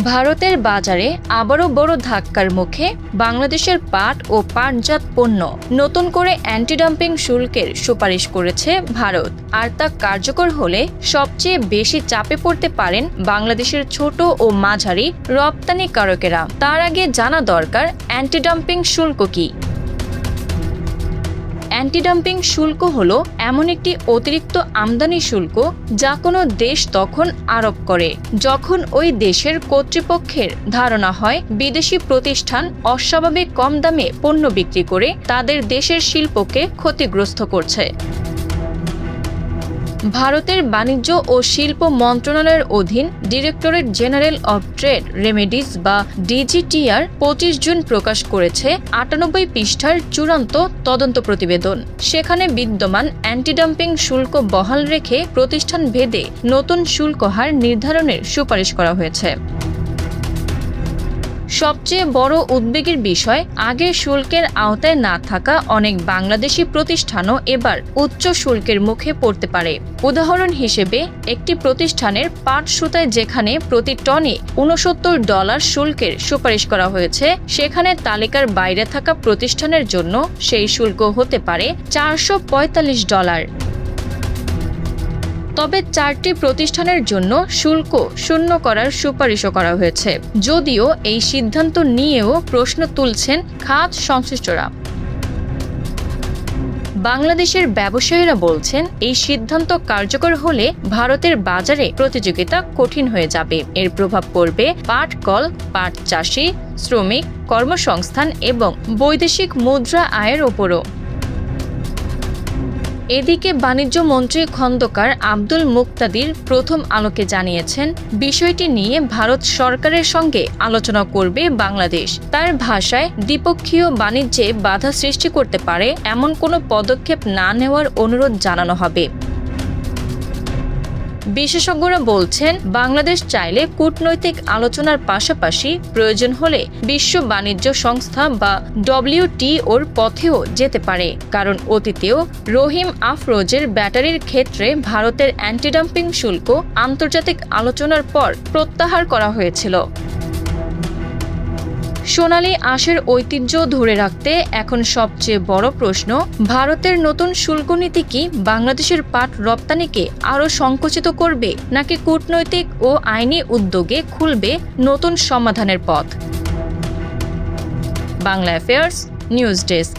ভারতের বাজারে আবারও বড় ধাক্কার মুখে বাংলাদেশের পাট ও পাটজাত পণ্য। নতুন করে অ্যান্টি ডাম্পিং শুল্কের সুপারিশ করেছে ভারত, আর তা কার্যকর হলে সবচেয়ে বেশি চাপে পড়তে পারেন বাংলাদেশের ছোট ও মাঝারি রপ্তানিকারকেরা। তার আগে জানা দরকার অ্যান্টি ডাম্পিং শুল্ক কি। অ্যান্টি ডাম্পিং শুল্ক হলো এমন একটি অতিরিক্ত আমদানি শুল্ক যা কোনো দেশ তখন আরোপ করে যখন ওই দেশের কর্তৃপক্ষের ধারণা হয় বিদেশি প্রতিষ্ঠান অস্বাভাবিক কম দামে পণ্য বিক্রি করে তাদের দেশের শিল্পকে ক্ষতিগ্রস্ত করছে। ভারতের বাণিজ্য ও শিল্প মন্ত্রণালয়ের অধীন directorate general of trade remedies বা ডিজিটিআর ২৫ জুন প্রকাশ করেছে ৯৮ পৃষ্ঠার চূড়ান্ত তদন্ত প্রতিবেদন। সেখানে বিদ্যমান অ্যান্টি ডাম্পিং শুল্ক বহাল রেখে প্রতিষ্ঠান ভেদে নতুন শুল্ক হার নির্ধারণের সুপারিশ করা হয়েছে। সবচেয়ে বড় উদ্বেগের বিষয়, আগে শুল্কের আওতায় না থাকা অনেক বাংলাদেশি প্রতিষ্ঠানও এবার উচ্চ শুল্কের মুখে পড়তে পারে। উদাহরণ হিসেবে, একটি প্রতিষ্ঠানের পাট সুতায় যেখানে প্রতি টনে $৬৯ শুল্কের সুপারিশ করা হয়েছে, সেখানে তালিকার বাইরে থাকা প্রতিষ্ঠানের জন্য সেই শুল্ক হতে পারে $৪৪৫। তবে ৪টি প্রতিষ্ঠানের জন্য শুল্ক শূন্য করার সুপারিশও করা হয়েছে, যদিও এই সিদ্ধান্ত নিয়েও প্রশ্ন তুলছেন খাত সংশ্লিষ্টরা। বাংলাদেশের ব্যবসায়ীরা বলছেন, এই সিদ্ধান্ত কার্যকর হলে ভারতের বাজারে প্রতিযোগিতা কঠিন হয়ে যাবে। এর প্রভাব পড়বে পাট কল, পাট চাষি, শ্রমিক, কর্মসংস্থান এবং বৈদেশিক মুদ্রা আয়ের ওপরও। এদিকে বাণিজ্য মন্ত্রী খন্দকার আব্দুল মুক্তাদির প্রথম আলোকে জানিয়েছেন, বিষয়টি নিয়ে ভারত সরকারের সঙ্গে আলোচনা করবে বাংলাদেশ। তার ভাষায়, দ্বিপক্ষীয় বাণিজ্যে বাধা সৃষ্টি করতে পারে এমন কোনো পদক্ষেপ না নেওয়ার অনুরোধ জানানো হবে। বিশেষজ্ঞরা বলছেন, বাংলাদেশ চাইলে কূটনৈতিক আলোচনার পাশাপাশি প্রয়োজন হলে বিশ্ব বাণিজ্য সংস্থা বা WTOর পথেও যেতে পারে। কারণ অতীতেও রহিম আফরোজের ব্যাটারির ক্ষেত্রে ভারতের অ্যান্টি ডাম্পিং শুল্ক আন্তর্জাতিক আলোচনার পর প্রত্যাহার করা হয়েছিল। সোনালী আঁশের ঐতিহ্য ধরে রাখতে এখন সবচেয়ে বড় প্রশ্ন, ভারতের নতুন শুল্ক নীতি কি বাংলাদেশের পাট রপ্তানিকে আরও সংকুচিত করবে, নাকি কূটনৈতিক ও আইনি উদ্যোগে খুলবে নতুন সমাধানের পথ? Bangla affairs, news desk.